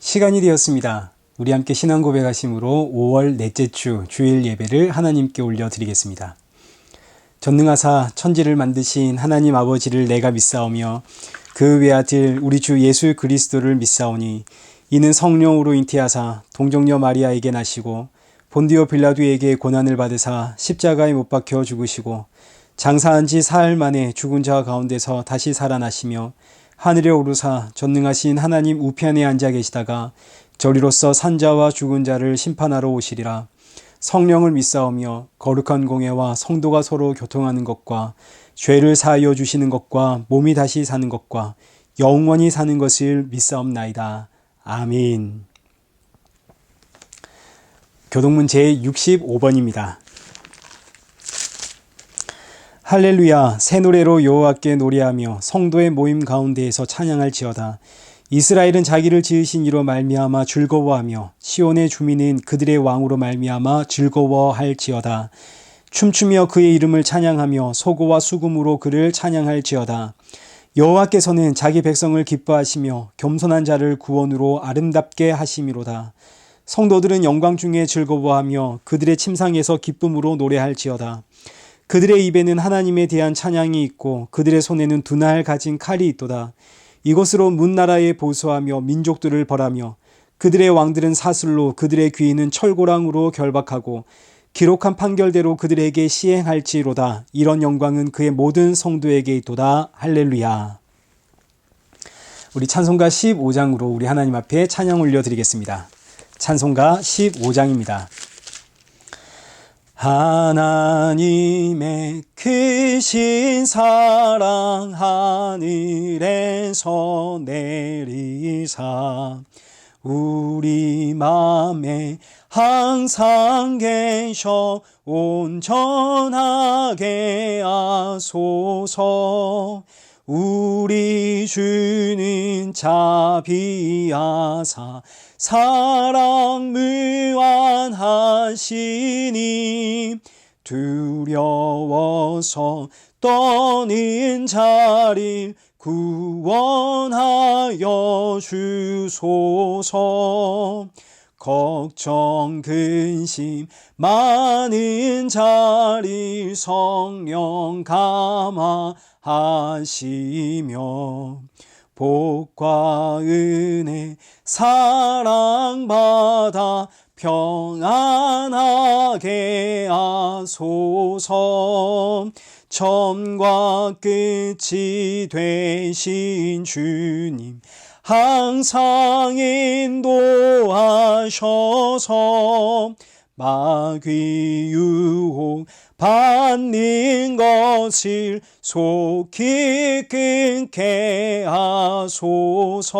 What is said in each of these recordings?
시간이 되었습니다. 우리 함께 신앙 고백하심으로 5월 넷째 주 주일 예배를 하나님께 올려드리겠습니다. 전능하사 천지를 만드신 하나님 아버지를 내가 믿사오며 그 외아들 우리 주 예수 그리스도를 믿사오니 이는 성령으로 잉태하사 동정녀 마리아에게 나시고 본디오 빌라도에게 고난을 받으사 십자가에 못 박혀 죽으시고 장사한 지 사흘 만에 죽은 자 가운데서 다시 살아나시며 하늘에 오르사 전능하신 하나님 우편에 앉아 계시다가 저리로서 산자와 죽은 자를 심판하러 오시리라. 성령을 믿사오며 거룩한 공예와 성도가 서로 교통하는 것과 죄를 사하여 주시는 것과 몸이 다시 사는 것과 영원히 사는 것을 믿사옵나이다. 아멘. 교동문 제65번입니다. 할렐루야. 새 노래로 여호와께 노래하며 성도의 모임 가운데에서 찬양할지어다. 이스라엘은 자기를 지으신 이로 말미암아 즐거워하며 시온의 주민은 그들의 왕으로 말미암아 즐거워할지어다. 춤추며 그의 이름을 찬양하며 소고와 수금으로 그를 찬양할지어다. 여호와께서는 자기 백성을 기뻐하시며 겸손한 자를 구원으로 아름답게 하심이로다. 성도들은 영광 중에 즐거워하며 그들의 침상에서 기쁨으로 노래할지어다. 그들의 입에는 하나님에 대한 찬양이 있고 그들의 손에는 두날 가진 칼이 있도다. 이것으로 문나라에 보수하며 민족들을 벌하며 그들의 왕들은 사슬로 그들의 귀인은 철고랑으로 결박하고 기록한 판결대로 그들에게 시행할지로다. 이런 영광은 그의 모든 성도에게 있도다. 할렐루야. 우리 찬송가 15장으로 우리 하나님 앞에 찬양 올려드리겠습니다. 찬송가 15장입니다. 하나님의 크신 사랑 하늘에서 내리사 우리 맘에 항상 계셔 온전하게 하소서. 우리 주는 자비하사 사랑 무한하시니 두려워서 떠는 자를 구원하여 주소서. 걱정 근심 많은 자를 성령 감화하시며 복과 은혜 사랑받아 평안하게 하소서. 처음과 끝이 되신 주님 항상 인도하셔서 마귀 유혹 받는 것을 속히 끊게 하소서.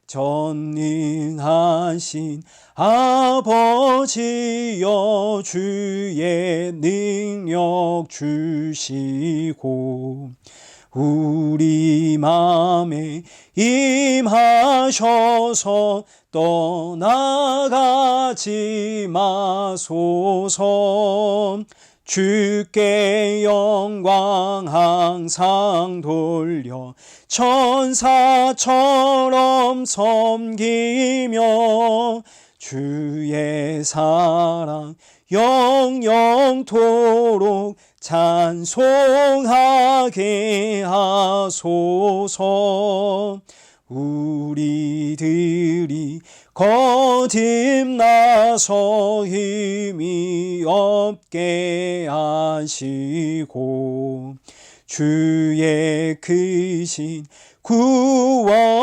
전능하신 아버지여 주의 능력 주시고 우리 맘에 임하셔서 떠나가지 마소서. 주께 영광 항상 돌려 천사처럼 섬기며 주의 사랑 영영토록 찬송하게 하소서. 우리들이 거듭나서 힘이 없게 하시고 주의 크신 구원받아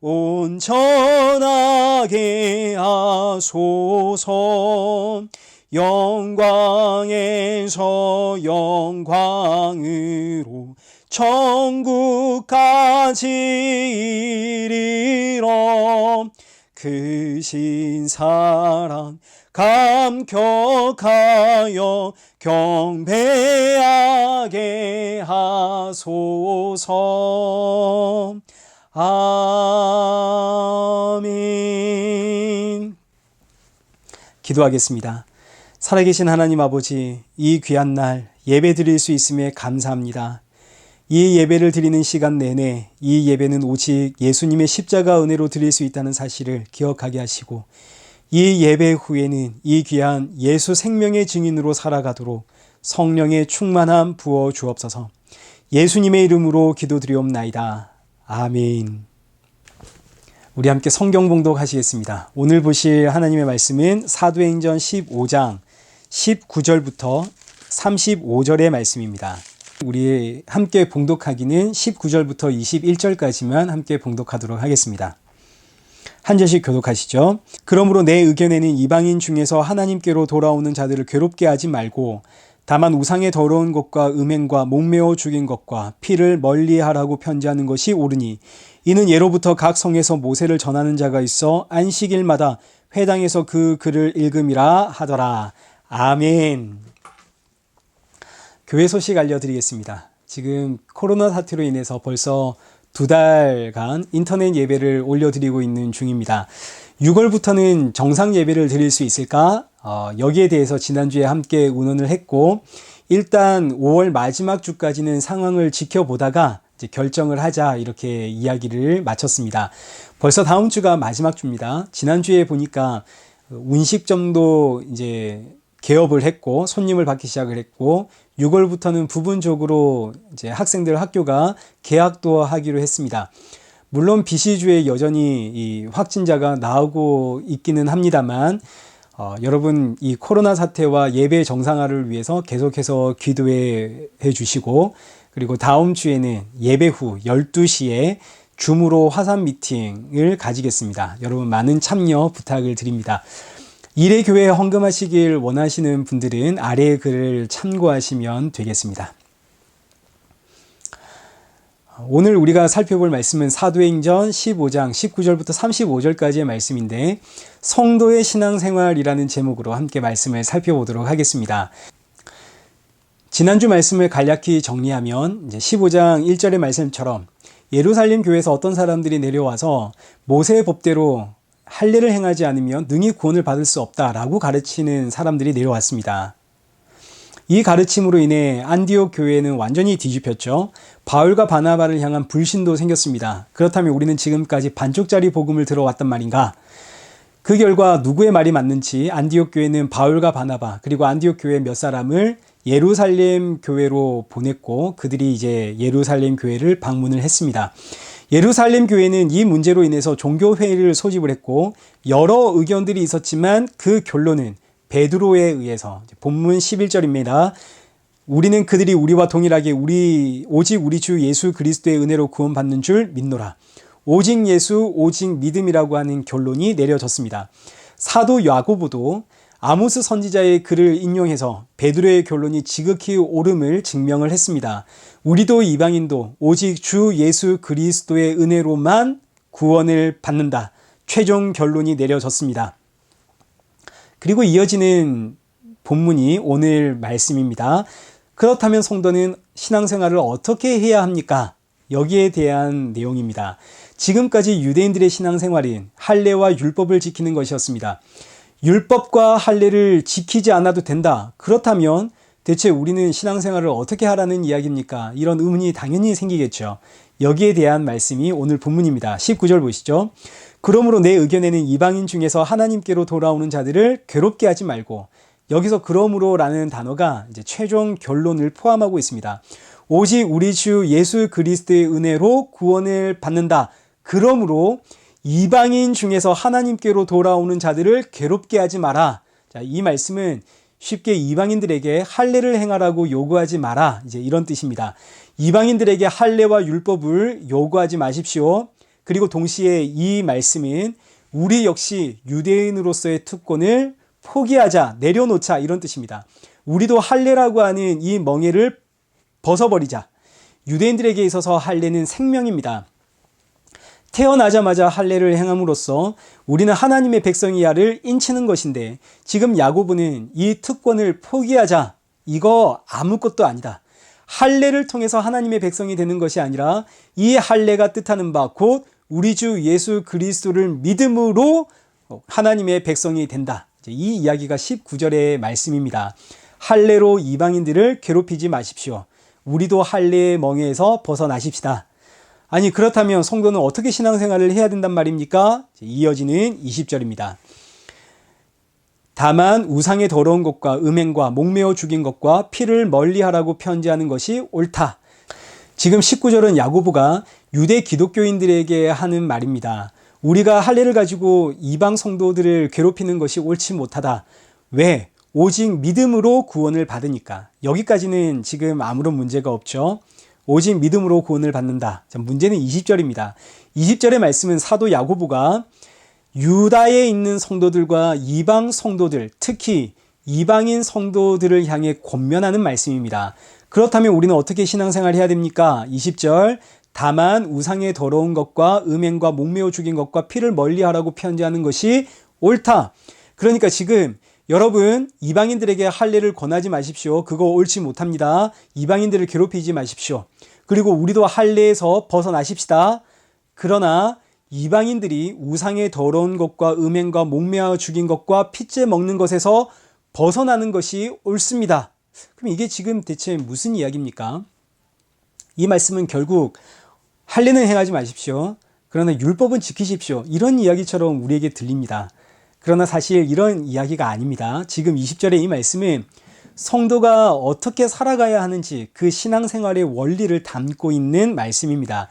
온전하게 하소서. 영광에서 영광으로 천국까지 이르러 크신 사랑 감격하여 경배하게 하소서. 아멘. 기도하겠습니다. 살아계신 하나님 아버지, 이 귀한 날 예배 드릴 수 있음에 감사합니다. 이 예배를 드리는 시간 내내 이 예배는 오직 예수님의 십자가 은혜로 드릴 수 있다는 사실을 기억하게 하시고, 이 예배 후에는 이 귀한 예수 생명의 증인으로 살아가도록 성령의 충만함 부어 주옵소서. 예수님의 이름으로 기도드리옵나이다. 아멘. 우리 함께 성경 봉독하시겠습니다. 오늘 보실 하나님의 말씀은 사도행전 15장 19절부터 35절의 말씀입니다. 우리 함께 봉독하기는 19절부터 21절까지만 함께 봉독하도록 하겠습니다. 한 절씩 교독하시죠. 그러므로 내 의견에는 이방인 중에서 하나님께로 돌아오는 자들을 괴롭게 하지 말고 다만 우상의 더러운 것과 음행과 목매어 죽인 것과 피를 멀리하라고 편지하는 것이 옳으니, 이는 예로부터 각 성에서 모세를 전하는 자가 있어 안식일마다 회당에서 그 글을 읽음이라 하더라. 아멘. 교회 소식 알려드리겠습니다. 지금 코로나 사태로 인해서 벌써 2달간 인터넷 예배를 올려드리고 있는 중입니다. 6월부터는 정상 예배를 드릴 수 있을까? 여기에 대해서 지난주에 함께 의논을 했고, 일단 5월 마지막 주까지는 상황을 지켜보다가 이제 결정을 하자, 이렇게 이야기를 마쳤습니다. 벌써 다음 주가 마지막 주입니다. 지난주에 보니까 운식점도 이제 개업을 했고 손님을 받기 시작을 했고, 6월부터는 부분적으로 이제 학생들 학교가 개학도 하기로 했습니다. 물론 BC주에 여전히 이 확진자가 나오고 있기는 합니다만, 여러분 이 코로나 사태와 예배 정상화를 위해서 계속해서 기도해 주시고, 그리고 다음 주에는 예배 후 12시에 줌으로 화상 미팅을 가지겠습니다. 여러분 많은 참여 부탁을 드립니다. 일회 교회에 헌금하시길 원하시는 분들은 아래의 글을 참고하시면 되겠습니다. 오늘 우리가 살펴볼 말씀은 사도행전 15장 19절부터 35절까지의 말씀인데, 성도의 신앙생활이라는 제목으로 함께 말씀을 살펴보도록 하겠습니다. 지난주 말씀을 간략히 정리하면 이제 15장 1절의 말씀처럼 예루살렘 교회에서 어떤 사람들이 내려와서 모세의 법대로 할례를 행하지 않으면 능히 구원을 받을 수 없다라고 가르치는 사람들이 내려왔습니다. 이 가르침으로 인해 안디옥 교회는 완전히 뒤집혔죠. 바울과 바나바를 향한 불신도 생겼습니다. 그렇다면 우리는 지금까지 반쪽짜리 복음을 들어왔단 말인가? 그 결과 누구의 말이 맞는지 안디옥 교회는 바울과 바나바 그리고 안디옥 교회 몇 사람을 예루살렘 교회로 보냈고, 그들이 이제 예루살렘 교회를 방문을 했습니다. 예루살렘 교회는 이 문제로 인해서 종교회의를 소집을 했고, 여러 의견들이 있었지만 그 결론은 베드로에 의해서, 본문 11절입니다. 우리는 그들이 우리와 동일하게 오직 우리 주 예수 그리스도의 은혜로 구원받는 줄 믿노라. 오직 예수, 오직 믿음이라고 하는 결론이 내려졌습니다. 사도 야고보도 아모스 선지자의 글을 인용해서 베드로의 결론이 지극히 옳음을 증명을 했습니다. 우리도 이방인도 오직 주 예수 그리스도의 은혜로만 구원을 받는다. 최종 결론이 내려졌습니다. 그리고 이어지는 본문이 오늘 말씀입니다. 그렇다면 성도는 신앙생활을 어떻게 해야 합니까? 여기에 대한 내용입니다. 지금까지 유대인들의 신앙생활은 할례와 율법을 지키는 것이었습니다. 율법과 할례를 지키지 않아도 된다. 그렇다면 대체 우리는 신앙생활을 어떻게 하라는 이야기입니까? 이런 의문이 당연히 생기겠죠. 여기에 대한 말씀이 오늘 본문입니다. 19절 보시죠. 그러므로 내 의견에는 이방인 중에서 하나님께로 돌아오는 자들을 괴롭게 하지 말고, 여기서 그러므로라는 단어가 이제 최종 결론을 포함하고 있습니다. 오직 우리 주 예수 그리스도의 은혜로 구원을 받는다. 그러므로 이방인 중에서 하나님께로 돌아오는 자들을 괴롭게 하지 마라. 자, 이 말씀은 쉽게 이방인들에게 할례를 행하라고 요구하지 마라. 이제 이런 뜻입니다. 이방인들에게 할례와 율법을 요구하지 마십시오. 그리고 동시에 이 말씀은 우리 역시 유대인으로서의 특권을 포기하자, 내려놓자, 이런 뜻입니다. 우리도 할례라고 하는 이 멍에를 벗어버리자. 유대인들에게 있어서 할례는 생명입니다. 태어나자마자 할례를 행함으로써 우리는 하나님의 백성이야를 인치는 것인데, 지금 야고보는 이 특권을 포기하자, 이거 아무것도 아니다. 할례를 통해서 하나님의 백성이 되는 것이 아니라 이 할례가 뜻하는 바 곧 우리 주 예수 그리스도를 믿음으로 하나님의 백성이 된다. 이 이야기가 19절의 말씀입니다. 할례로 이방인들을 괴롭히지 마십시오. 우리도 할례의 멍에에서 벗어나십시다. 아니 그렇다면 성도는 어떻게 신앙생활을 해야 된단 말입니까? 이어지는 20절입니다. 다만 우상의 더러운 것과 음행과 목매어 죽인 것과 피를 멀리하라고 편지하는 것이 옳다. 지금 19절은 야고보가 유대 기독교인들에게 하는 말입니다. 우리가 할례를 가지고 이방 성도들을 괴롭히는 것이 옳지 못하다. 왜? 오직 믿음으로 구원을 받으니까. 여기까지는 지금 아무런 문제가 없죠. 오직 믿음으로 구원을 받는다. 자, 문제는 20절입니다. 20절의 말씀은 사도 야고보가 유다에 있는 성도들과 이방 성도들, 특히 이방인 성도들을 향해 권면하는 말씀입니다. 그렇다면 우리는 어떻게 신앙생활을 해야 됩니까? 20절, 다만 우상의 더러운 것과 음행과 목매어 죽인 것과 피를 멀리하라고 편지하는 것이 옳다. 그러니까 지금 여러분 이방인들에게 할례를 권하지 마십시오. 그거 옳지 못합니다. 이방인들을 괴롭히지 마십시오. 그리고 우리도 할례에서 벗어나십시다. 그러나 이방인들이 우상의 더러운 것과 음행과 목매어 죽인 것과 피째 먹는 것에서 벗어나는 것이 옳습니다. 그럼 이게 지금 대체 무슨 이야기입니까? 이 말씀은 결국 할례는 행하지 마십시오. 그러나 율법은 지키십시오. 이런 이야기처럼 우리에게 들립니다. 그러나 사실 이런 이야기가 아닙니다. 지금 20절의 이 말씀은 성도가 어떻게 살아가야 하는지 그 신앙생활의 원리를 담고 있는 말씀입니다.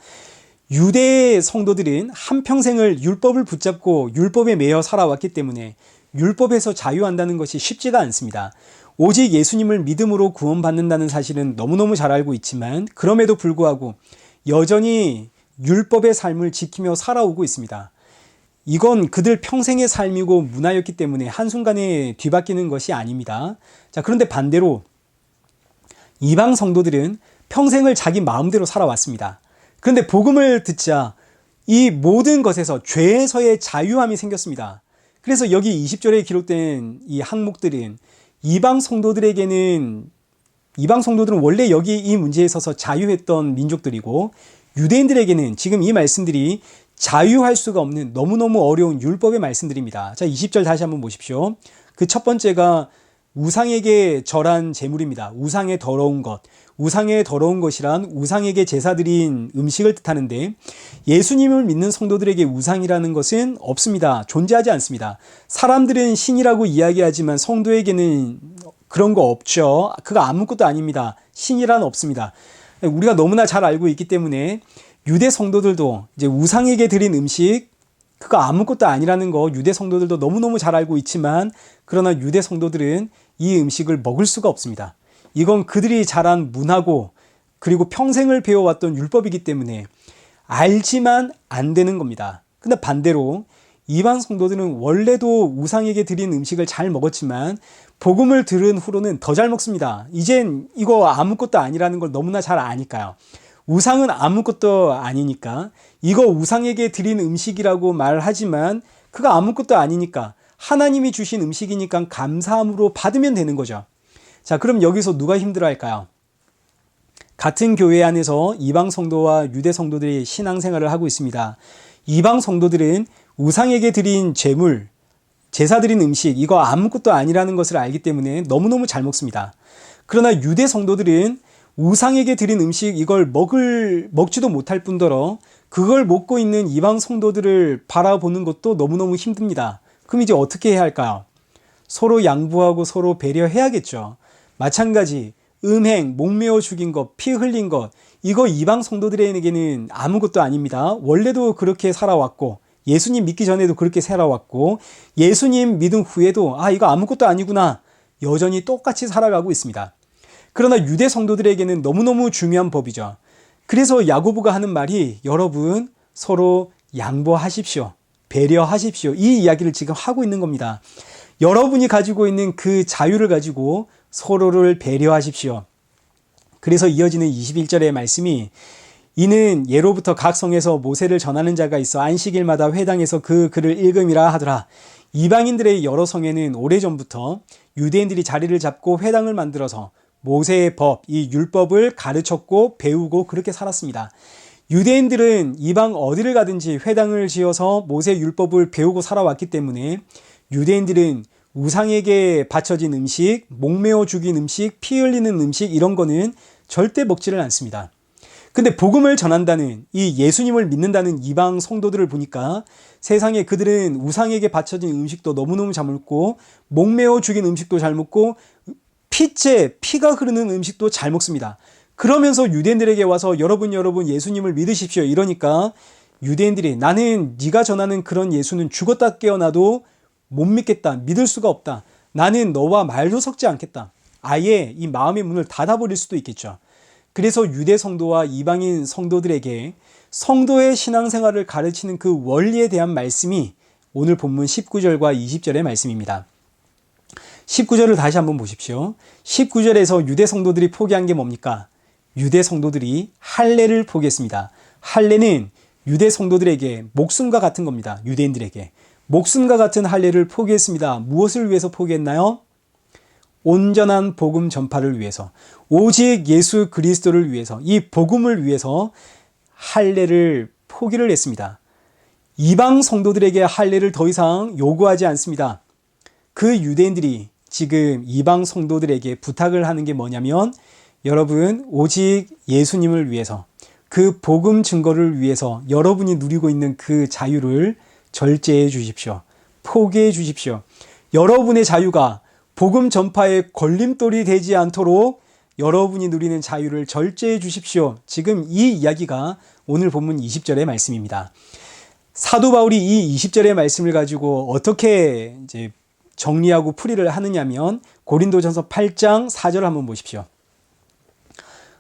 유대 성도들은 한평생을 율법을 붙잡고 율법에 매여 살아왔기 때문에 율법에서 자유한다는 것이 쉽지가 않습니다. 오직 예수님을 믿음으로 구원받는다는 사실은 너무너무 잘 알고 있지만 그럼에도 불구하고 여전히 율법의 삶을 지키며 살아오고 있습니다. 이건 그들 평생의 삶이고 문화였기 때문에 한순간에 뒤바뀌는 것이 아닙니다. 자, 그런데 반대로 이방 성도들은 평생을 자기 마음대로 살아왔습니다. 그런데 복음을 듣자 이 모든 것에서 죄에서의 자유함이 생겼습니다. 그래서 여기 20절에 기록된 이 항목들은 이방 성도들은 원래 여기 이 문제에 있어서 자유했던 민족들이고 유대인들에게는 지금 이 말씀들이 자유할 수가 없는 너무너무 어려운 율법의 말씀들입니다. 자, 20절 다시 한번 보십시오. 그 첫 번째가 우상에게 절한 제물입니다. 우상의 더러운 것. 우상의 더러운 것이란 우상에게 제사 드린 음식을 뜻하는데 예수님을 믿는 성도들에게 우상이라는 것은 없습니다. 존재하지 않습니다. 사람들은 신이라고 이야기하지만 성도에게는 그런 거 없죠. 그거 아무것도 아닙니다. 신이란 없습니다. 우리가 너무나 잘 알고 있기 때문에 유대 성도들도 이제 우상에게 드린 음식 그거 아무것도 아니라는 거 유대 성도들도 너무너무 잘 알고 있지만 그러나 유대 성도들은 이 음식을 먹을 수가 없습니다. 이건 그들이 자란 문화고 그리고 평생을 배워왔던 율법이기 때문에 알지만 안 되는 겁니다. 근데 반대로 이방 성도들은 원래도 우상에게 드린 음식을 잘 먹었지만 복음을 들은 후로는 더 잘 먹습니다. 이젠 이거 아무것도 아니라는 걸 너무나 잘 아니까요. 우상은 아무것도 아니니까 이거 우상에게 드린 음식이라고 말하지만 그거 아무것도 아니니까 하나님이 주신 음식이니까 감사함으로 받으면 되는 거죠. 자, 그럼 여기서 누가 힘들어할까요? 같은 교회 안에서 이방 성도와 유대 성도들이 신앙생활을 하고 있습니다. 이방 성도들은 우상에게 드린 제물, 제사 드린 음식 이거 아무것도 아니라는 것을 알기 때문에 너무너무 잘 먹습니다. 그러나 유대 성도들은 우상에게 드린 음식 이걸 먹지도 못할 뿐더러 그걸 먹고 있는 이방 성도들을 바라보는 것도 너무너무 힘듭니다. 그럼 이제 어떻게 해야 할까요? 서로 양보하고 서로 배려해야겠죠. 마찬가지 음행, 목매어 죽인 것, 피 흘린 것 이거 이방 성도들에게는 아무것도 아닙니다. 원래도 그렇게 살아왔고 예수님 믿기 전에도 그렇게 살아왔고 예수님 믿은 후에도 이거 아무것도 아니구나 여전히 똑같이 살아가고 있습니다. 그러나 유대 성도들에게는 너무너무 중요한 법이죠. 그래서 야고보가 하는 말이 여러분 서로 양보하십시오. 배려하십시오. 이 이야기를 지금 하고 있는 겁니다. 여러분이 가지고 있는 그 자유를 가지고 서로를 배려하십시오. 그래서 이어지는 21절의 말씀이 이는 예로부터 각 성에서 모세를 전하는 자가 있어 안식일마다 회당에서 그 글을 읽음이라 하더라. 이방인들의 여러 성에는 오래전부터 유대인들이 자리를 잡고 회당을 만들어서 모세의 법, 이 율법을 가르쳤고 배우고 그렇게 살았습니다. 유대인들은 이방 어디를 가든지 회당을 지어서 모세 율법을 배우고 살아왔기 때문에 유대인들은 우상에게 바쳐진 음식, 목매어 죽인 음식, 피 흘리는 음식 이런 거는 절대 먹지를 않습니다. 근데 복음을 전한다는 이 예수님을 믿는다는 이방 성도들을 보니까 세상에 그들은 우상에게 바쳐진 음식도 너무너무 잘 먹고 목매어 죽인 음식도 잘 먹고 피가 흐르는 음식도 잘 먹습니다. 그러면서 유대인들에게 와서 여러분 예수님을 믿으십시오 이러니까 유대인들이 나는 네가 전하는 그런 예수는 죽었다 깨어나도 못 믿겠다. 믿을 수가 없다. 나는 너와 말도 섞지 않겠다. 아예 이 마음의 문을 닫아버릴 수도 있겠죠. 그래서 유대 성도와 이방인 성도들에게 성도의 신앙생활을 가르치는 그 원리에 대한 말씀이 오늘 본문 19절과 20절의 말씀입니다. 19절을 다시 한번 보십시오. 19절에서 유대 성도들이 포기한 게 뭡니까? 유대 성도들이 할례를 포기했습니다. 할례는 유대 성도들에게 목숨과 같은 겁니다. 유대인들에게. 목숨과 같은 할례를 포기했습니다. 무엇을 위해서 포기했나요? 온전한 복음 전파를 위해서, 오직 예수 그리스도를 위해서, 이 복음을 위해서 할례를 포기를 했습니다. 이방 성도들에게 할례를 더 이상 요구하지 않습니다. 그 유대인들이 지금 이방 성도들에게 부탁을 하는 게 뭐냐면 여러분 오직 예수님을 위해서 그 복음 증거를 위해서 여러분이 누리고 있는 그 자유를 절제해 주십시오. 포기해 주십시오. 여러분의 자유가 복음 전파의 걸림돌이 되지 않도록 여러분이 누리는 자유를 절제해 주십시오. 지금 이 이야기가 오늘 본문 20절의 말씀입니다. 사도 바울이 이 20절의 말씀을 가지고 어떻게 이제 정리하고 풀이를 하느냐면 고린도전서 8장 4절 한번 보십시오.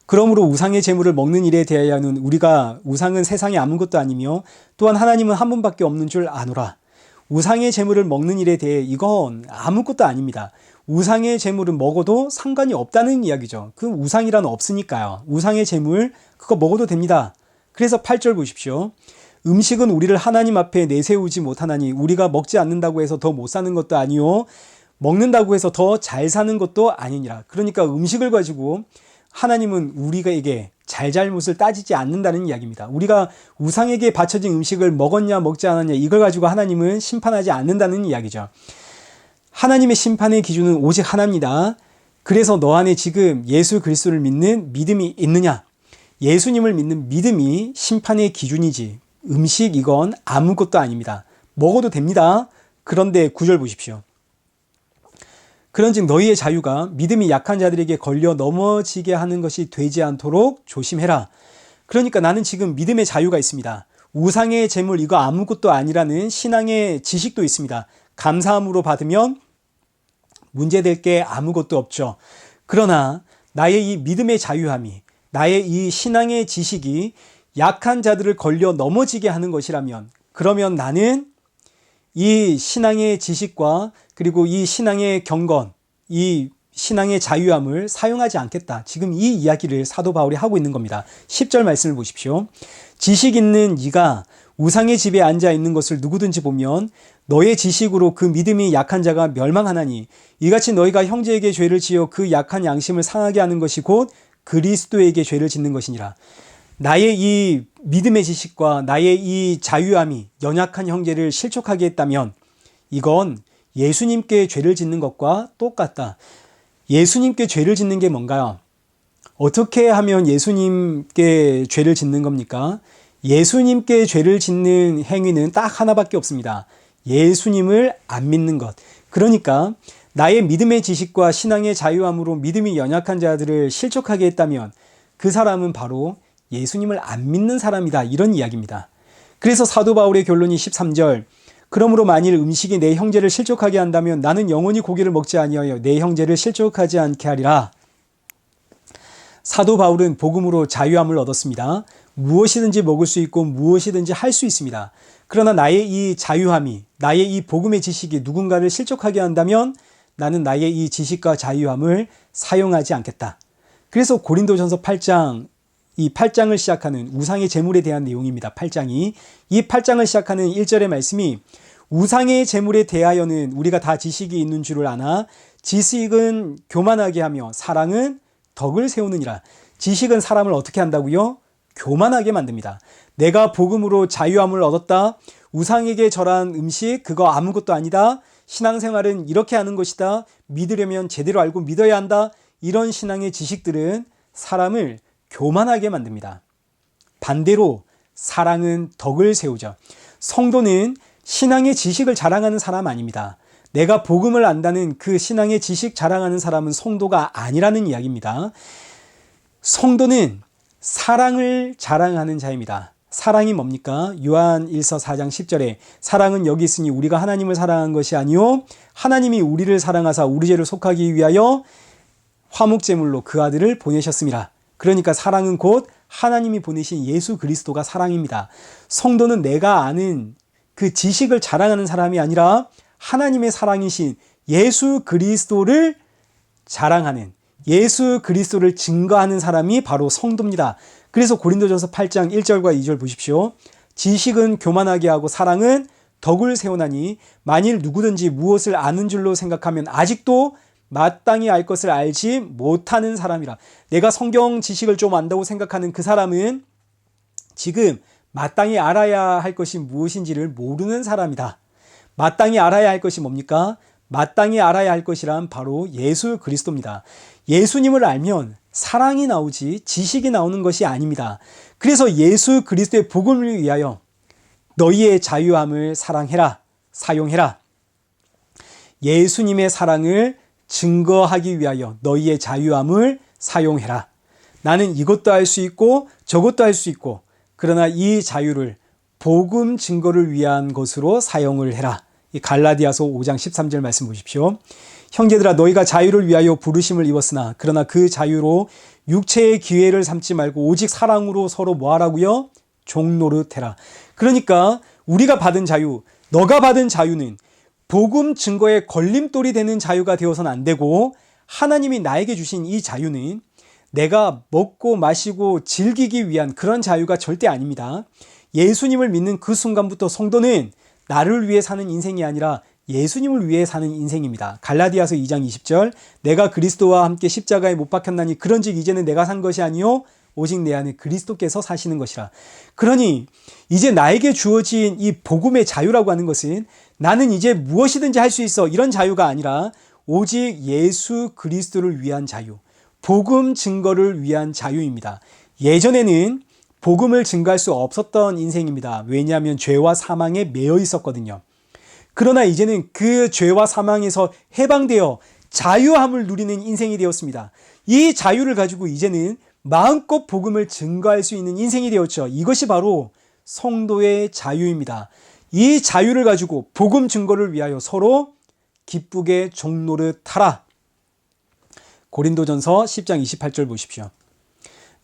그러므로 우상의 제물을 먹는 일에 대하여는 우리가 우상은 세상에 아무것도 아니며 또한 하나님은 한 분밖에 없는 줄 아노라. 우상의 제물을 먹는 일에 대해 이건 아무것도 아닙니다. 우상의 제물은 먹어도 상관이 없다는 이야기죠. 그 우상이란 없으니까요. 우상의 제물 그거 먹어도 됩니다. 그래서 8절 보십시오. 음식은 우리를 하나님 앞에 내세우지 못하나니 우리가 먹지 않는다고 해서 더 못 사는 것도 아니요 먹는다고 해서 더 잘 사는 것도 아니니라. 그러니까 음식을 가지고 하나님은 우리에게 잘잘못을 따지지 않는다는 이야기입니다. 우리가 우상에게 바쳐진 음식을 먹었냐 먹지 않았냐 이걸 가지고 하나님은 심판하지 않는다는 이야기죠. 하나님의 심판의 기준은 오직 하나입니다. 그래서 너 안에 지금 예수 그리스도를 믿는 믿음이 있느냐? 예수님을 믿는 믿음이 심판의 기준이지 음식 이건 아무것도 아닙니다. 먹어도 됩니다. 그런데 9절 보십시오. 그런즉 너희의 자유가 믿음이 약한 자들에게 걸려 넘어지게 하는 것이 되지 않도록 조심해라. 그러니까 나는 지금 믿음의 자유가 있습니다. 우상의 제물 이거 아무것도 아니라는 신앙의 지식도 있습니다. 감사함으로 받으면 문제될 게 아무것도 없죠. 그러나 나의 이 믿음의 자유함이 나의 이 신앙의 지식이 약한 자들을 걸려 넘어지게 하는 것이라면 그러면 나는 이 신앙의 지식과 그리고 이 신앙의 경건, 이 신앙의 자유함을 사용하지 않겠다. 지금 이 이야기를 사도 바울이 하고 있는 겁니다. 10절 말씀을 보십시오. 지식 있는 네가 우상의 집에 앉아 있는 것을 누구든지 보면 너의 지식으로 그 믿음이 약한 자가 멸망하나니 이같이 너희가 형제에게 죄를 지어 그 약한 양심을 상하게 하는 것이 곧 그리스도에게 죄를 짓는 것이니라. 나의 이 믿음의 지식과 나의 이 자유함이 연약한 형제를 실족하게 했다면 이건 예수님께 죄를 짓는 것과 똑같다. 예수님께 죄를 짓는 게 뭔가요? 어떻게 하면 예수님께 죄를 짓는 겁니까? 예수님께 죄를 짓는 행위는 딱 하나밖에 없습니다. 예수님을 안 믿는 것. 그러니까 나의 믿음의 지식과 신앙의 자유함으로 믿음이 연약한 자들을 실족하게 했다면 그 사람은 바로 예수님을 안 믿는 사람이다. 이런 이야기입니다. 그래서 사도 바울의 결론이 13절. 그러므로 만일 음식이 내 형제를 실족하게 한다면 나는 영원히 고기를 먹지 아니하여 내 형제를 실족하지 않게 하리라. 사도 바울은 복음으로 자유함을 얻었습니다. 무엇이든지 먹을 수 있고 무엇이든지 할 수 있습니다. 그러나 나의 이 자유함이, 나의 이 복음의 지식이 누군가를 실족하게 한다면 나는 나의 이 지식과 자유함을 사용하지 않겠다. 그래서 고린도전서 8장, 이 8장을 시작하는 우상의 제물에 대한 내용입니다. 8장이. 이 8장을 시작하는 1절의 말씀이 우상의 제물에 대하여는 우리가 다 지식이 있는 줄을 아나 지식은 교만하게 하며 사랑은 덕을 세우느니라. 지식은 사람을 어떻게 한다고요? 교만하게 만듭니다. 내가 복음으로 자유함을 얻었다. 우상에게 절한 음식 그거 아무것도 아니다. 신앙생활은 이렇게 하는 것이다. 믿으려면 제대로 알고 믿어야 한다. 이런 신앙의 지식들은 사람을 교만하게 만듭니다. 반대로 사랑은 덕을 세우죠. 성도는 신앙의 지식을 자랑하는 사람 아닙니다. 내가 복음을 안다는 그 신앙의 지식 자랑하는 사람은 성도가 아니라는 이야기입니다. 성도는 사랑을 자랑하는 자입니다. 사랑이 뭡니까? 요한 1서 4장 10절에 사랑은 여기 있으니 우리가 하나님을 사랑한 것이 아니요 하나님이 우리를 사랑하사 우리 죄를 속하기 위하여 화목제물로 그 아들을 보내셨습니다. 그러니까 사랑은 곧 하나님이 보내신 예수 그리스도가 사랑입니다. 성도는 내가 아는 그 지식을 자랑하는 사람이 아니라 하나님의 사랑이신 예수 그리스도를 자랑하는, 예수 그리스도를 증거하는 사람이 바로 성도입니다. 그래서 고린도전서 8장 1절과 2절 보십시오. 지식은 교만하게 하고 사랑은 덕을 세우나니 만일 누구든지 무엇을 아는 줄로 생각하면 아직도 마땅히 알 것을 알지 못하는 사람이라. 내가 성경 지식을 좀 안다고 생각하는 그 사람은 지금 마땅히 알아야 할 것이 무엇인지를 모르는 사람이다. 마땅히 알아야 할 것이 뭡니까? 마땅히 알아야 할 것이란 바로 예수 그리스도입니다. 예수님을 알면 사랑이 나오지 지식이 나오는 것이 아닙니다. 그래서 예수 그리스도의 복음을 위하여 너희의 자유함을 사랑해라, 사용해라. 예수님의 사랑을 증거하기 위하여 너희의 자유함을 사용해라. 나는 이것도 할 수 있고 저것도 할 수 있고 그러나 이 자유를 복음 증거를 위한 것으로 사용을 해라. 이 갈라디아서 5장 13절 말씀 보십시오. 형제들아 너희가 자유를 위하여 부르심을 입었으나 그러나 그 자유로 육체의 기회를 삼지 말고 오직 사랑으로 서로 뭐 하라고요? 종노릇해라. 그러니까 우리가 받은 자유, 너가 받은 자유는 복음 증거의 걸림돌이 되는 자유가 되어서는 안 되고 하나님이 나에게 주신 이 자유는 내가 먹고 마시고 즐기기 위한 그런 자유가 절대 아닙니다. 예수님을 믿는 그 순간부터 성도는 나를 위해 사는 인생이 아니라 예수님을 위해 사는 인생입니다. 갈라디아서 2장 20절 내가 그리스도와 함께 십자가에 못 박혔나니 그런즉 이제는 내가 산 것이 아니요 오직 내 안에 그리스도께서 사시는 것이라. 그러니 이제 나에게 주어진 이 복음의 자유라고 하는 것은 나는 이제 무엇이든지 할 수 있어 이런 자유가 아니라 오직 예수 그리스도를 위한 자유, 복음 증거를 위한 자유입니다. 예전에는 복음을 증거할 수 없었던 인생입니다. 왜냐하면 죄와 사망에 매여 있었거든요. 그러나 이제는 그 죄와 사망에서 해방되어 자유함을 누리는 인생이 되었습니다. 이 자유를 가지고 이제는 마음껏 복음을 증거할 수 있는 인생이 되었죠. 이것이 바로 성도의 자유입니다. 이 자유를 가지고 복음 증거를 위하여 서로 기쁘게 종노릇하라. 고린도전서 10장 28절 보십시오.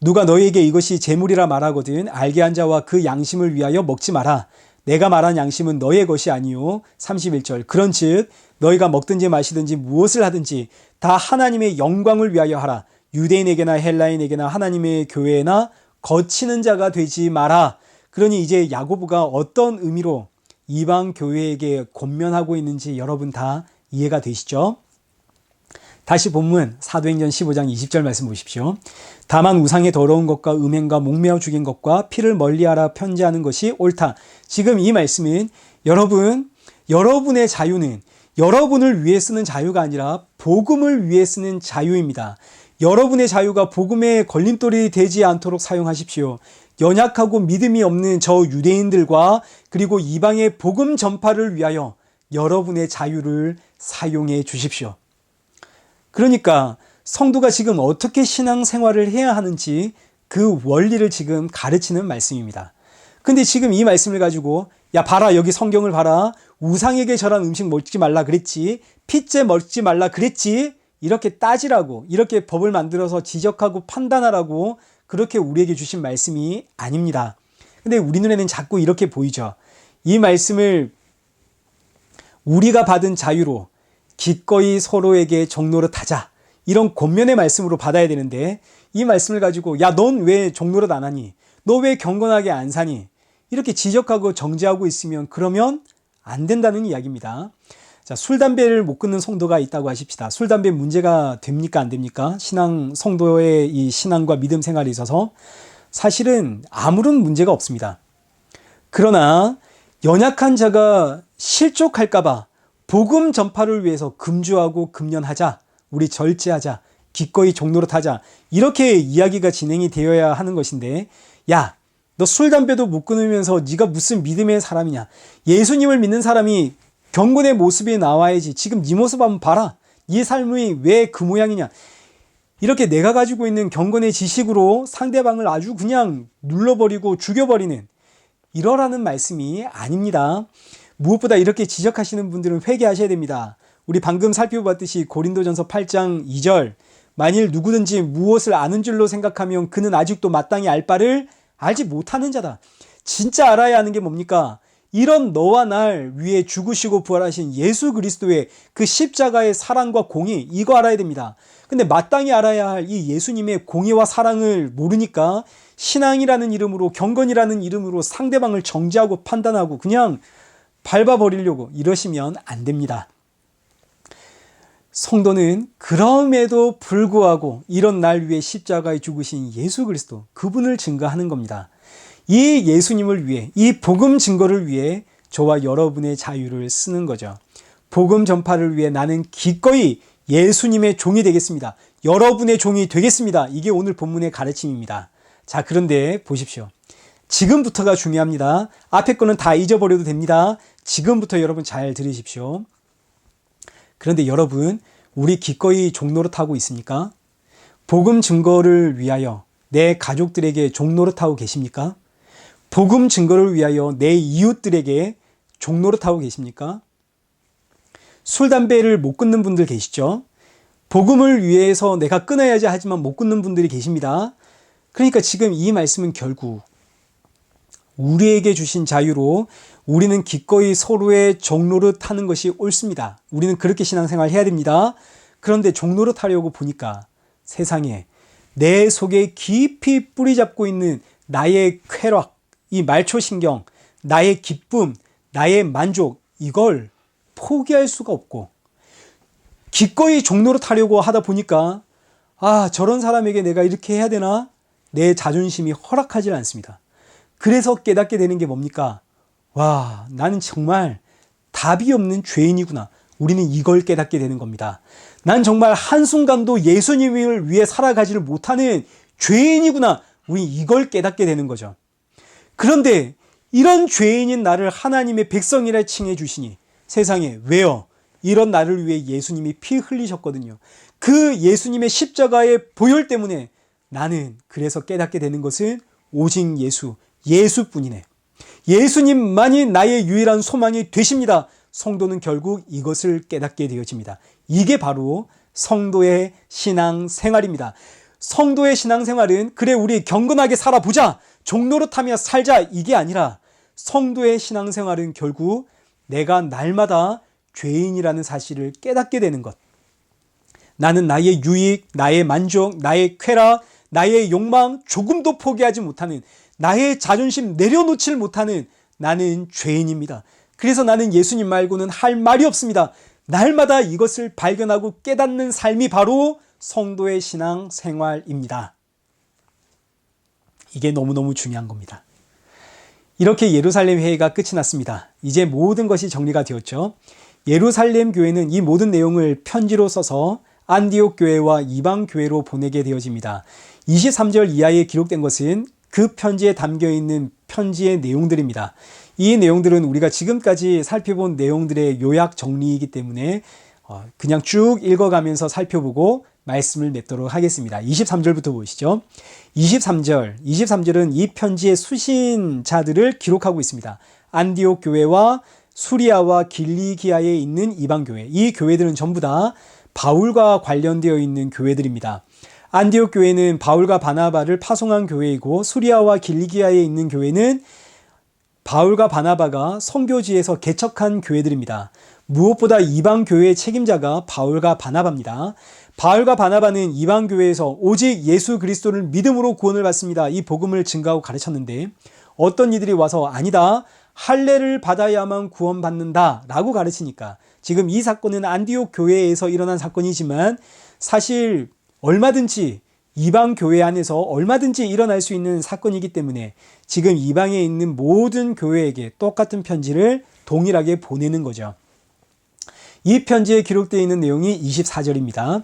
누가 너희에게 이것이 재물이라 말하거든 알게 한 자와 그 양심을 위하여 먹지 마라. 내가 말한 양심은 너의 것이 아니요. 31절 그런즉 너희가 먹든지 마시든지 무엇을 하든지 다 하나님의 영광을 위하여 하라. 유대인에게나 헬라인에게나 하나님의 교회나 거치는 자가 되지 마라. 그러니 이제 야고보가 어떤 의미로 이방 교회에게 권면하고 있는지 여러분 다 이해가 되시죠? 다시 본문 사도행전 15장 20절 말씀 보십시오. 다만 우상의 더러운 것과 음행과 목매어 죽인 것과 피를 멀리하라 편지하는 것이 옳다. 지금 이 말씀은 여러분의 자유는 여러분을 위해 쓰는 자유가 아니라 복음을 위해 쓰는 자유입니다. 여러분의 자유가 복음의 걸림돌이 되지 않도록 사용하십시오. 연약하고 믿음이 없는 저 유대인들과 그리고 이방의 복음 전파를 위하여 여러분의 자유를 사용해 주십시오. 그러니까 성도가 지금 어떻게 신앙생활을 해야 하는지 그 원리를 지금 가르치는 말씀입니다. 근데 지금 이 말씀을 가지고 야 봐라 여기 성경을 봐라 우상에게 절한 음식 먹지 말라 그랬지 핏째 먹지 말라 그랬지 이렇게 따지라고 이렇게 법을 만들어서 지적하고 판단하라고 그렇게 우리에게 주신 말씀이 아닙니다. 근데 우리 눈에는 자꾸 이렇게 보이죠. 이 말씀을 우리가 받은 자유로 기꺼이 서로에게 종노릇하자 이런 권면의 말씀으로 받아야 되는데 이 말씀을 가지고 야 넌 왜 종노릇 안 하니? 너 왜 경건하게 안 사니? 이렇게 지적하고 정죄하고 있으면 그러면 안 된다는 이야기입니다. 자, 술, 담배를 못 끊는 성도가 있다고 하십시다. 술, 담배 문제가 됩니까? 안 됩니까? 성도의 이 신앙과 믿음 생활에 있어서 사실은 아무런 문제가 없습니다. 그러나 연약한 자가 실족할까봐 복음 전파를 위해서 금주하고 금연하자, 우리 절제하자, 기꺼이 종노릇하자. 이렇게 이야기가 진행이 되어야 하는 것인데, 야, 너 술, 담배도 못 끊으면서 네가 무슨 믿음의 사람이냐. 예수님을 믿는 사람이 경건의 모습이 나와야지. 지금 네 모습 한번 봐라. 네 삶이 왜 그 모양이냐. 이렇게 내가 가지고 있는 경건의 지식으로 상대방을 아주 그냥 눌러버리고 죽여버리는 이러라는 말씀이 아닙니다. 무엇보다 이렇게 지적하시는 분들은 회개하셔야 됩니다. 우리 방금 살펴봤듯이 고린도전서 8장 2절, 만일 누구든지 무엇을 아는 줄로 생각하면 그는 아직도 마땅히 알 바를 알지 못하는 자다. 진짜 알아야 하는 게 뭡니까? 이런 너와 날 위해 죽으시고 부활하신 예수 그리스도의 그 십자가의 사랑과 공의, 이거 알아야 됩니다. 근데 마땅히 알아야 할 이 예수님의 공의와 사랑을 모르니까 신앙이라는 이름으로, 경건이라는 이름으로 상대방을 정죄하고 판단하고 그냥 밟아버리려고 이러시면 안 됩니다. 성도는 그럼에도 불구하고 이런 날 위해 십자가에 죽으신 예수 그리스도, 그분을 증거하는 겁니다. 이 예수님을 위해, 이 복음 증거를 위해 저와 여러분의 자유를 쓰는 거죠. 복음 전파를 위해 나는 기꺼이 예수님의 종이 되겠습니다. 여러분의 종이 되겠습니다. 이게 오늘 본문의 가르침입니다. 자, 그런데 보십시오. 지금부터가 중요합니다. 앞에 거는 다 잊어버려도 됩니다. 지금부터 여러분 잘 들으십시오. 그런데 여러분, 우리 기꺼이 종노릇하고 있습니까? 복음 증거를 위하여 내 가족들에게 종노릇하고 계십니까? 복음 증거를 위하여 내 이웃들에게 종노릇하고 계십니까? 술, 담배를 못 끊는 분들 계시죠? 복음을 위해서 내가 끊어야지 하지만 못 끊는 분들이 계십니다. 그러니까 지금 이 말씀은 결국 우리에게 주신 자유로 우리는 기꺼이 서로의 종노릇하는 것이 옳습니다. 우리는 그렇게 신앙생활 해야 됩니다. 그런데 종노릇하려고 보니까 세상에 내 속에 깊이 뿌리 잡고 있는 나의 쾌락, 이 말초신경, 나의 기쁨, 나의 만족, 이걸 포기할 수가 없고 기꺼이 종노릇하려고 하다 보니까 저런 사람에게 내가 이렇게 해야 되나? 내 자존심이 허락하지 않습니다. 그래서 깨닫게 되는 게 뭡니까? 와, 나는 정말 답이 없는 죄인이구나. 우리는 이걸 깨닫게 되는 겁니다. 난 정말 한순간도 예수님을 위해 살아가지를 못하는 죄인이구나. 우리 이걸 깨닫게 되는 거죠. 그런데 이런 죄인인 나를 하나님의 백성이라 칭해 주시니 세상에 왜요? 이런 나를 위해 예수님이 피 흘리셨거든요. 그 예수님의 십자가의 보혈 때문에 나는 그래서 깨닫게 되는 것은 오직 예수뿐이네. 예수님만이 나의 유일한 소망이 되십니다. 성도는 결국 이것을 깨닫게 되어집니다. 이게 바로 성도의 신앙생활입니다. 성도의 신앙생활은 그래 우리 경건하게 살아보자, 종노릇하며 살자, 이게 아니라 성도의 신앙생활은 결국 내가 날마다 죄인이라는 사실을 깨닫게 되는 것. 나는 나의 유익, 나의 만족, 나의 쾌락, 나의 욕망 조금도 포기하지 못하는, 나의 자존심 내려놓질 못하는 나는 죄인입니다. 그래서 나는 예수님 말고는 할 말이 없습니다. 날마다 이것을 발견하고 깨닫는 삶이 바로 성도의 신앙 생활입니다. 이게 너무너무 중요한 겁니다. 이렇게 예루살렘 회의가 끝이 났습니다. 이제 모든 것이 정리가 되었죠. 예루살렘 교회는 이 모든 내용을 편지로 써서 안디옥 교회와 이방 교회로 보내게 되어집니다. 23절 이하에 기록된 것은 그 편지에 담겨 있는 편지의 내용들입니다. 이 내용들은 우리가 지금까지 살펴본 내용들의 요약 정리이기 때문에 그냥 쭉 읽어가면서 살펴보고 말씀을 맺도록 하겠습니다. 23절부터 보시죠. 23절은 이 편지의 수신자들을 기록하고 있습니다. 안디옥 교회와 수리아와 길리기아에 있는 이방 교회, 이 교회들은 전부 다 바울과 관련되어 있는 교회들입니다. 안디옥 교회는 바울과 바나바를 파송한 교회이고, 수리아와 길리기아에 있는 교회는 바울과 바나바가 선교지에서 개척한 교회들입니다. 무엇보다 이방 교회의 책임자가 바울과 바나바입니다. 바울과 바나바는 이방 교회에서 오직 예수 그리스도를 믿음으로 구원을 받습니다. 이 복음을 증거하고 가르쳤는데, 어떤 이들이 와서 아니다, 할례를 받아야만 구원받는다 라고 가르치니까, 지금 이 사건은 안디옥 교회에서 일어난 사건이지만 사실 얼마든지 이방 교회 안에서 얼마든지 일어날 수 있는 사건이기 때문에 지금 이방에 있는 모든 교회에게 똑같은 편지를 동일하게 보내는 거죠. 이 편지에 기록되어 있는 내용이 24절입니다.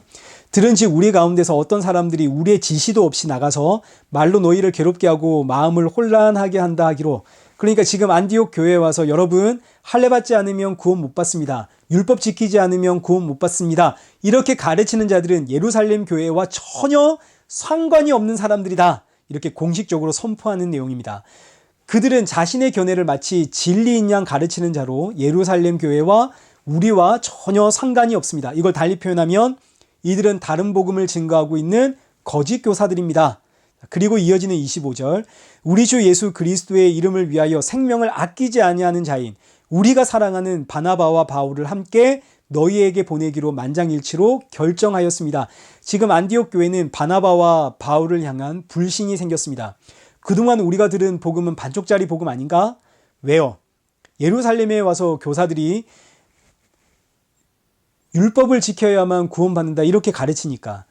들은즉 우리 가운데서 어떤 사람들이 우리의 지시도 없이 나가서 말로 너희를 괴롭게 하고 마음을 혼란하게 한다 하기로. 그러니까 지금 안디옥 교회에 와서 여러분 할례 받지 않으면 구원 못 받습니다. 율법 지키지 않으면 구원 못 받습니다. 이렇게 가르치는 자들은 예루살렘 교회와 전혀 상관이 없는 사람들이다. 이렇게 공식적으로 선포하는 내용입니다. 그들은 자신의 견해를 마치 진리인 양 가르치는 자로 예루살렘 교회와 우리와 전혀 상관이 없습니다. 이걸 달리 표현하면 이들은 다른 복음을 증거하고 있는 거짓 교사들입니다. 그리고 이어지는 25절, 우리 주 예수 그리스도의 이름을 위하여 생명을 아끼지 아니하는 자인 우리가 사랑하는 바나바와 바울을 함께 너희에게 보내기로 만장일치로 결정하였습니다. 지금 안디옥 교회는 바나바와 바울을 향한 불신이 생겼습니다. 그동안 우리가 들은 복음은 반쪽짜리 복음 아닌가? 왜요? 예루살렘에 와서 교사들이 율법을 지켜야만 구원받는다 이렇게 가르치니까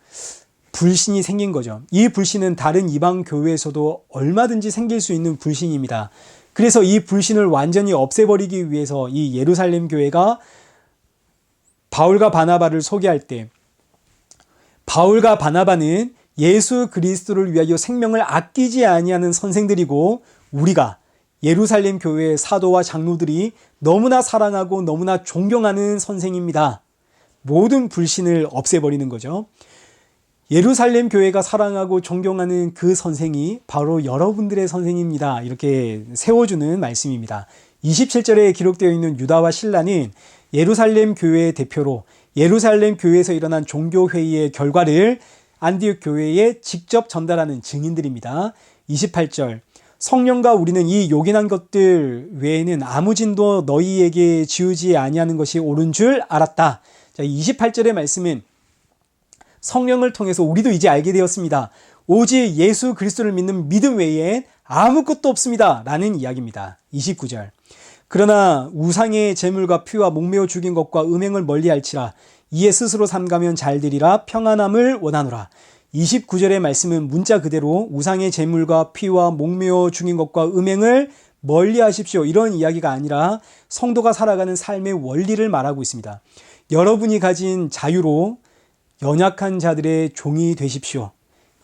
불신이 생긴 거죠. 이 불신은 다른 이방 교회에서도 얼마든지 생길 수 있는 불신입니다. 그래서 이 불신을 완전히 없애버리기 위해서 이 예루살렘 교회가 바울과 바나바를 소개할 때 바울과 바나바는 예수 그리스도를 위하여 생명을 아끼지 아니하는 선생들이고 우리가 예루살렘 교회의 사도와 장로들이 너무나 사랑하고 너무나 존경하는 선생입니다. 모든 불신을 없애버리는 거죠. 예루살렘 교회가 사랑하고 존경하는 그 선생이 바로 여러분들의 선생입니다. 이렇게 세워주는 말씀입니다. 27절에 기록되어 있는 유다와 실라는 예루살렘 교회의 대표로 예루살렘 교회에서 일어난 종교회의의 결과를 안디옥 교회에 직접 전달하는 증인들입니다. 28절, 성령과 우리는 이 요긴한 것들 외에는 아무 진도 너희에게 지우지 아니하는 것이 옳은 줄 알았다. 자, 28절의 말씀은 성령을 통해서 우리도 이제 알게 되었습니다. 오직 예수 그리스도를 믿는 믿음 외에 아무것도 없습니다. 라는 이야기입니다. 29절. 그러나 우상의 제물과 피와 목매어 죽인 것과 음행을 멀리할지라 이에 스스로 삼가면 잘되리라 평안함을 원하노라. 29절의 말씀은 문자 그대로 우상의 제물과 피와 목매어 죽인 것과 음행을 멀리하십시오. 이런 이야기가 아니라 성도가 살아가는 삶의 원리를 말하고 있습니다. 여러분이 가진 자유로 연약한 자들의 종이 되십시오.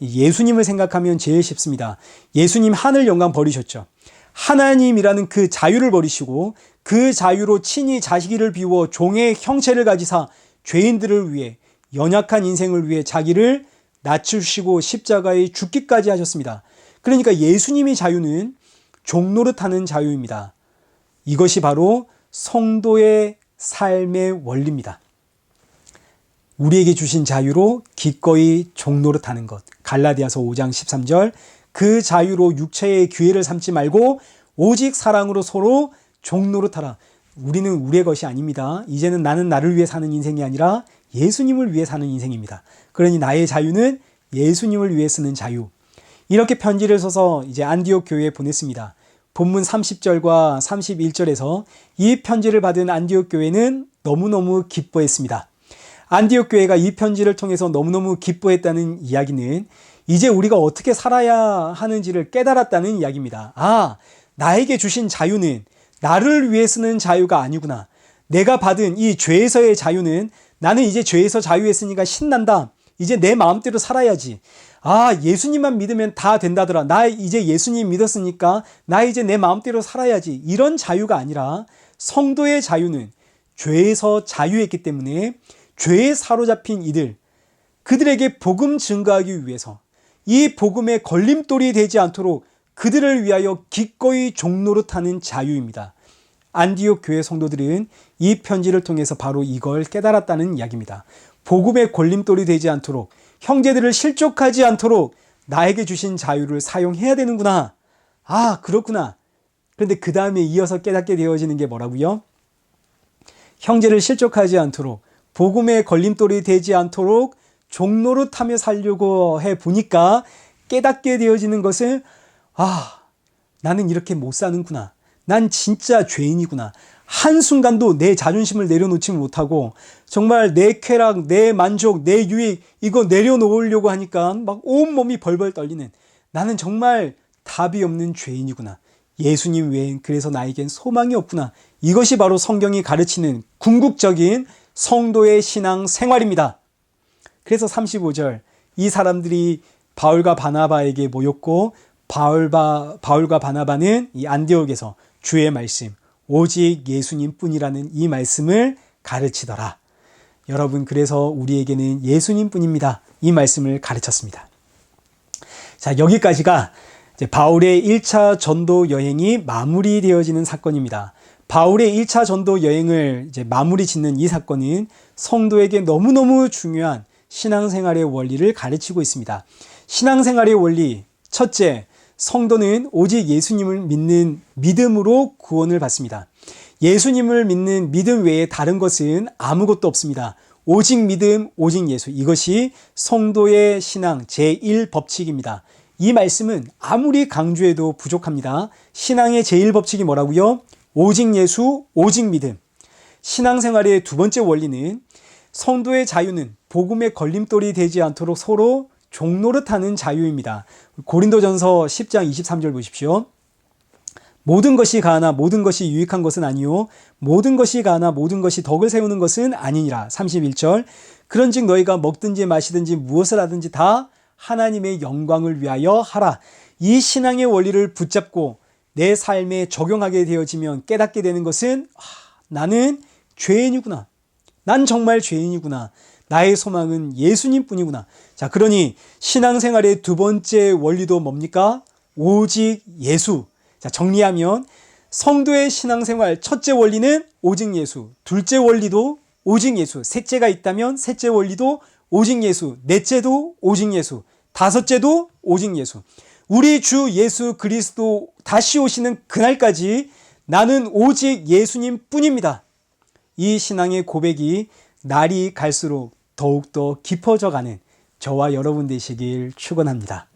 예수님을 생각하면 제일 쉽습니다. 예수님 하늘 영광 버리셨죠. 하나님이라는 그 자유를 버리시고 그 자유로 친히 자기를 비워 종의 형체를 가지사 죄인들을 위해 연약한 인생을 위해 자기를 낮추시고 십자가에 죽기까지 하셨습니다. 그러니까 예수님의 자유는 종 노릇하는 자유입니다. 이것이 바로 성도의 삶의 원리입니다. 우리에게 주신 자유로 기꺼이 종 노릇하는 것. 갈라디아서 5장 13절, 그 자유로 육체의 기회를 삼지 말고 오직 사랑으로 서로 종 노릇하라. 우리는 우리의 것이 아닙니다. 이제는 나는 나를 위해 사는 인생이 아니라 예수님을 위해 사는 인생입니다. 그러니 나의 자유는 예수님을 위해 쓰는 자유. 이렇게 편지를 써서 이제 안디옥 교회에 보냈습니다. 본문 30절과 31절에서 이 편지를 받은 안디옥 교회는 너무너무 기뻐했습니다. 안디옥 교회가 이 편지를 통해서 너무너무 기뻐했다는 이야기는 이제 우리가 어떻게 살아야 하는지를 깨달았다는 이야기입니다. 아, 나에게 주신 자유는 나를 위해 쓰는 자유가 아니구나. 내가 받은 이 죄에서의 자유는 나는 이제 죄에서 자유했으니까 신난다. 이제 내 마음대로 살아야지. 아, 예수님만 믿으면 다 된다더라. 나 이제 예수님 믿었으니까 나 이제 내 마음대로 살아야지. 이런 자유가 아니라 성도의 자유는 죄에서 자유했기 때문에 죄에 사로잡힌 이들, 그들에게 복음 증거하기 위해서 이 복음의 걸림돌이 되지 않도록 그들을 위하여 기꺼이 종노릇하는 자유입니다. 안디옥 교회 성도들은 이 편지를 통해서 바로 이걸 깨달았다는 이야기입니다. 복음의 걸림돌이 되지 않도록, 형제들을 실족하지 않도록 나에게 주신 자유를 사용해야 되는구나. 아, 그렇구나. 그런데 그 다음에 이어서 깨닫게 되어지는 게 뭐라고요? 형제를 실족하지 않도록, 복음의 걸림돌이 되지 않도록 종노릇하며 살려고 해보니까 깨닫게 되어지는 것은 아, 나는 이렇게 못 사는구나. 난 진짜 죄인이구나. 한순간도 내 자존심을 내려놓지 못하고 정말 내 쾌락, 내 만족, 내 유익 이거 내려놓으려고 하니까 막 온몸이 벌벌 떨리는 나는 정말 답이 없는 죄인이구나. 예수님 외엔 그래서 나에겐 소망이 없구나. 이것이 바로 성경이 가르치는 궁극적인 성도의 신앙 생활입니다. 그래서 35절 이 사람들이 바울과 바나바에게 모였고 바울과 바나바는 이 안디옥에서 주의 말씀 오직 예수님 뿐이라는 이 말씀을 가르치더라. 여러분, 그래서 우리에게는 예수님 뿐입니다. 이 말씀을 가르쳤습니다. 자, 여기까지가 이제 바울의 1차 전도 여행이 마무리되어지는 사건입니다. 바울의 1차 전도 여행을 이제 마무리 짓는 이 사건은 성도에게 너무너무 중요한 신앙생활의 원리를 가르치고 있습니다. 신앙생활의 원리, 첫째, 성도는 오직 예수님을 믿는 믿음으로 구원을 받습니다. 예수님을 믿는 믿음 외에 다른 것은 아무것도 없습니다. 오직 믿음, 오직 예수. 이것이 성도의 신앙 제1법칙입니다. 이 말씀은 아무리 강조해도 부족합니다. 신앙의 제1법칙이 뭐라고요? 오직 예수, 오직 믿음. 신앙생활의 두 번째 원리는 성도의 자유는 복음의 걸림돌이 되지 않도록 서로 종노릇하는 자유입니다. 고린도전서 10장 23절 보십시오. 모든 것이 가하나 모든 것이 유익한 것은 아니요 모든 것이 가하나 모든 것이 덕을 세우는 것은 아니니라. 31절 그런즉 너희가 먹든지 마시든지 무엇을 하든지 다 하나님의 영광을 위하여 하라. 이 신앙의 원리를 붙잡고 내 삶에 적용하게 되어지면 깨닫게 되는 것은 나는 죄인이구나. 난 정말 죄인이구나. 나의 소망은 예수님 뿐이구나. 자, 그러니 신앙생활의 두 번째 원리도 뭡니까? 오직 예수. 자, 정리하면 성도의 신앙생활 첫째 원리는 오직 예수, 둘째 원리도 오직 예수, 셋째가 있다면 셋째 원리도 오직 예수, 넷째도 오직 예수, 다섯째도 오직 예수. 우리 주 예수 그리스도 다시 오시는 그날까지 나는 오직 예수님 뿐입니다. 이 신앙의 고백이 날이 갈수록 더욱더 깊어져 가는 저와 여러분 되시길 축원합니다.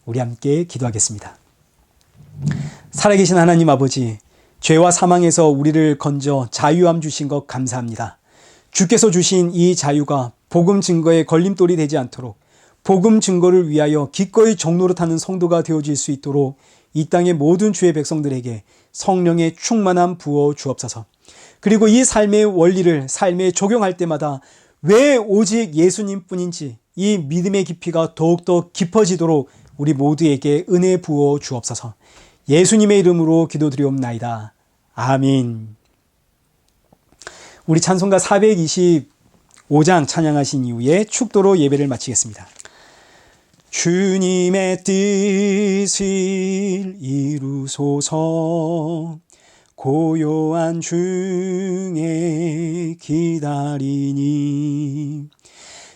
우리 함께 기도하겠습니다. 살아계신 하나님 아버지, 죄와 사망에서 우리를 건져 자유함 주신 것 감사합니다. 주께서 주신 이 자유가 복음 증거의 걸림돌이 되지 않도록 복음 증거를 위하여 기꺼이 종노릇하는 성도가 되어질 수 있도록 이 땅의 모든 주의 백성들에게 성령의 충만함 부어 주옵소서. 그리고 이 삶의 원리를 삶에 적용할 때마다 왜 오직 예수님 뿐인지 이 믿음의 깊이가 더욱더 깊어지도록 우리 모두에게 은혜 부어 주옵소서. 예수님의 이름으로 기도드리옵나이다. 아멘. 우리 찬송가 425장 찬양하신 이후에 축도로 예배를 마치겠습니다. 주님의 뜻을 이루소서. 고요한 중에 기다리니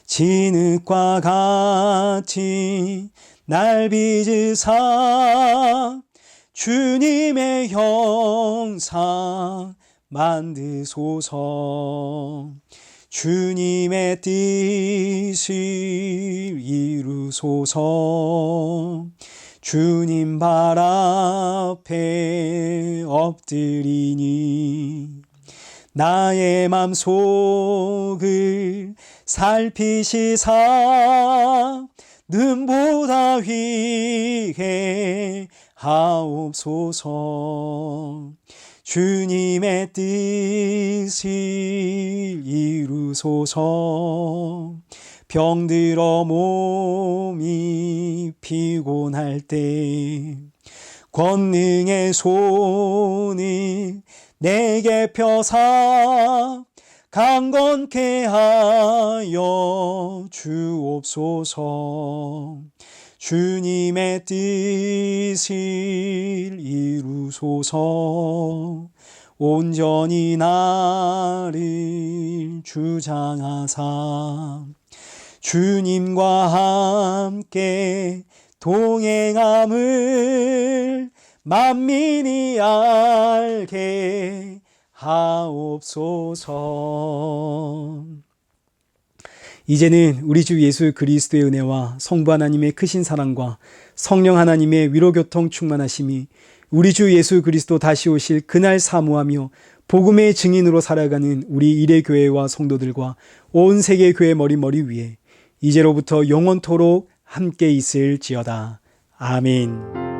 진흙과 같이 날 빚으사 주님의 형상 만드소서. 주님의 뜻을 이루소서. 주님 발 앞에 엎드리니 나의 맘속을 살피시사 눈보다 위해 하옵소서. 주님의 뜻을 이루소서. 병들어 몸이 피곤할 때 권능의 손을 내게 펴사 강건케 하여 주옵소서. 주님의 뜻을 이루소서. 온전히 나를 주장하사 주님과 함께 동행함을 만민이 알게 하옵소서. 이제는 우리 주 예수 그리스도의 은혜와 성부 하나님의 크신 사랑과 성령 하나님의 위로교통 충만하심이 우리 주 예수 그리스도 다시 오실 그날 사모하며 복음의 증인으로 살아가는 우리 일회교회와 성도들과 온 세계 교회 머리 위에 이제로부터 영원토록 함께 있을지어다. 아멘.